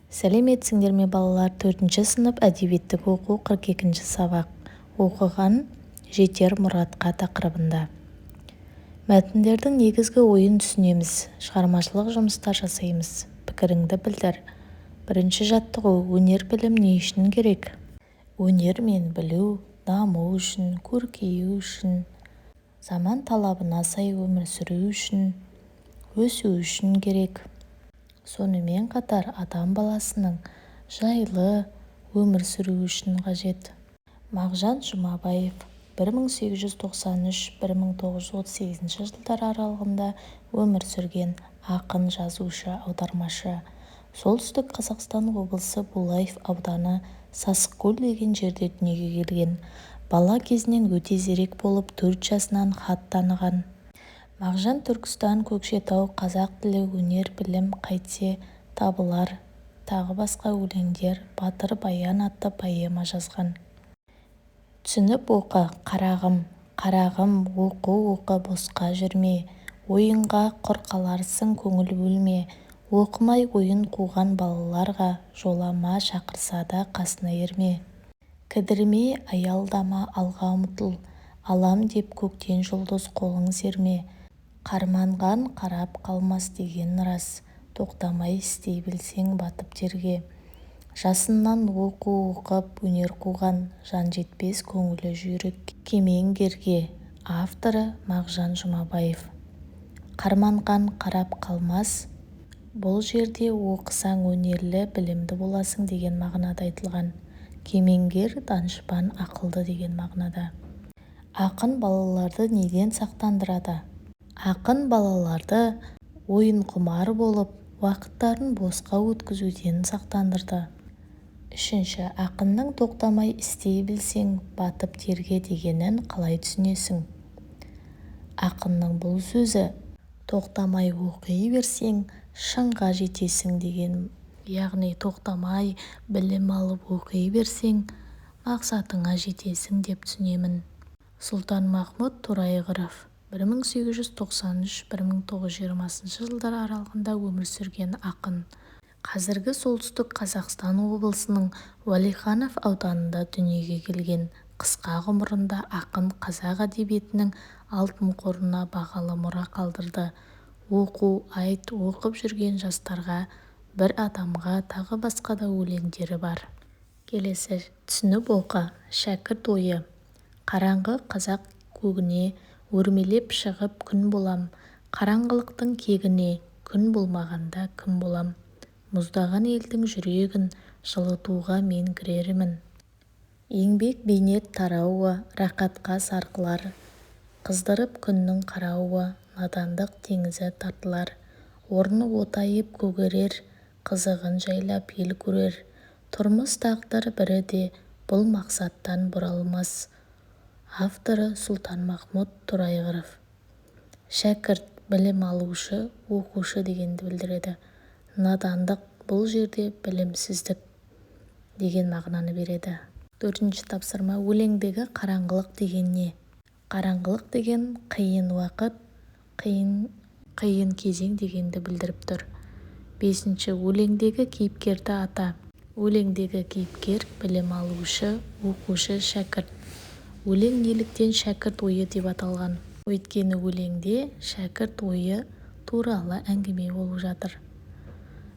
Сәлеметсіңдер ме балалар? 4-ші сынып әдебиеттік оқу 42-ші сабақ. Оқыған жетер мұратқа тақырыбында. Мәтіндердің негізгі ойын түсінеміз. Шығармашылық жұмыстар жасаймыз. Пікіріңді білдір. Бірінші жаттығу. Өнер білім не үшін керек? Өнер мен білу, даму үшін, көркею үшін, заман талабына сай өмір сүру үшін, өсу үшін керек. Сонымен қатар адам баласының жайлы өмір сүру үшін қажет. Мағжан Жұмабаев 1893-1938 жылдар аралығында өмір сүрген ақын, жазушы, аудармашы. Солтүстік Қазақстан облысы Булаев ауданы Сасықкөл деген жерде дүниеге келген. Бала кезінен өте зерек болып 4 жасынан хат таныған. Мағжан Түркістан, Көкшетау, қазақ тілі, өнер, білім, қайтсе табылар, тағы басқа өлеңдер, Батыр баян атты поэма жазған. Түсініп оқы, қарағым, қарағым, оқы босқа жүрме, ойынға құр қаларсың, көңіл бөлме, оқымай ойын қуған балаларға жолама, шақырса да қасына ерме. Кідірме, аялдама, алға ұмтыл, алам деп көктен жұлдыз қолың серме. Қарманған қарап қалмас деген рас, тоқтамай істей білсең батып терге. Жасынан оқып, өнер қуған, жан жетпес көңілі жүйрік кемеңгерге. Авторы Мағжан Жұмабаев. Қарманған қарап қалмас, бұл жерде оқысаң өнерлі, білімді боласың деген мағынада айтылған. Кемеңгер, данышпан, ақылды деген мағынада. Ақын балаларды неден сақтандырады? Ақын балаларды ойын құмар болып, уақыттарын босқа өткізуден сақтандырды. Үшінші, ақынның тоқтамай істей білсең, батып терге дегенін қалай түсінесің? Ақынның бұл сөзі, тоқтамай оқи берсең, шыңға жетесің деген, яғни тоқтамай білім алып оқи берсең, мақсатыңа жетесің деп түсінемін. Сұлтанмахмұт Торайғыров 1893-1920 жылдар аралығында өмір сүрген ақын. Қазіргі солтүстік Қазақстан облысының Уәлиханов ауданында дүниеге келген. Қысқа ғұмырында ақын қазақ әдебиетінің алтын қорына бағалы мұра қалдырды. Оқу, айт, оқып жүрген жастарға, бір адамға, тағы басқа да өлеңдері бар. Келесі, түсініп оқы. Шәкірт ойы. Қараңғы қазақ көгіне өрмелеп шығып күн болам, қараңғылықтың кегіне күн болмағанда кім болам. Мұздаған елдің жүрегін жылытуға мен кіреримін. Еңбек бейнет тарауы, рақатқа сарқылар, қыздырып күннің қарауы, надандық теңізі тартылар. Орны отайып көгерер, қызығын жайлап ел көрер. Тұрмыс тағдыр бірі де бұл мақсаттан бұралмас. Авторы Сұлтанмахмұт Торайғыров. Шәкірт, білім алушы, оқушы дегенді білдіреді. Надандық бұл жерде білімсіздік деген мағынаны береді. 4-ші тапсырма. Өлеңдегі қараңғылық деген не? Қараңғылық деген қиын уақыт, қиын кезең дегенді білдіріп тұр. 5-ші. Өлеңдегі кейіпкерді ата. Өлеңдегі кейіпкер білім алушы, оқушы, шәкірт. Өлең неліктен шәкірт ойы деп аталған? Өйткені өлеңде шәкірт ойы туралы әңгіме болып жатыр.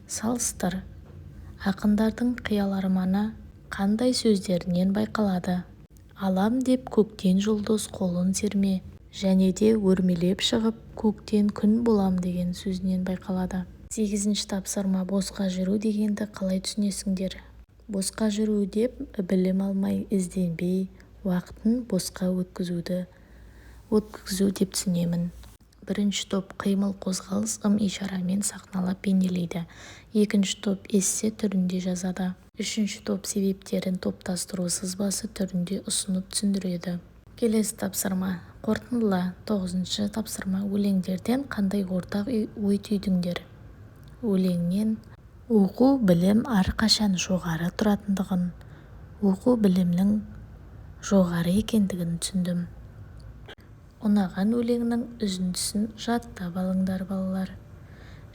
Салыстыр. Ақындардың қиял арманы қандай сөздерінен байқалады? Алам деп көктен жұлдыз қолын серме, және де өрмелеп шығып көктен күн болам деген сөзінен байқалады. 8-ші тапсырма. Босқа жүру дегенді қалай түсінесіңдер? Босқа жүру деп білім алмай, ізденбей, уақытын босқа өткізу деп түсінемін. 1-ші топ. Қимыл, қозғалыс, ым-ишарамен сахналап бейнелейді. 2-ші топ. Эссе түрінде жазады. 3-ші топ. Себептерін топтастыру сызбасы түрінде ұсынып түсіндіреді. Келесі тапсырма. Қорытындыла. 9-ші тапсырма. Өлеңдерден қандай ортақ ой түйдіңдер? Өлеңнен оқу білім әрқашан жоғары тұратындығын, оқу білімнің жоғары екендігін түсіндім. Ұнаған өлеңнің үзіндісін жаттап алыңдар балалар.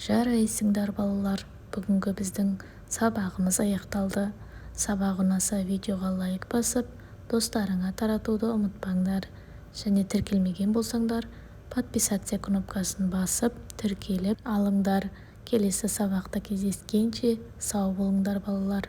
Жарайсыңдар балалар. Бүгінгі біздің сабағымыз аяқталды. Сабақ ұнаса видеоға лайк басып, достарыңа таратуды ұмытпаңдар. Және тіркелмеген болсаңдар, подписаться кнопкасын басып, тіркеліп алыңдар. Келесі сабақта кездескенше сау болыңдар балалар.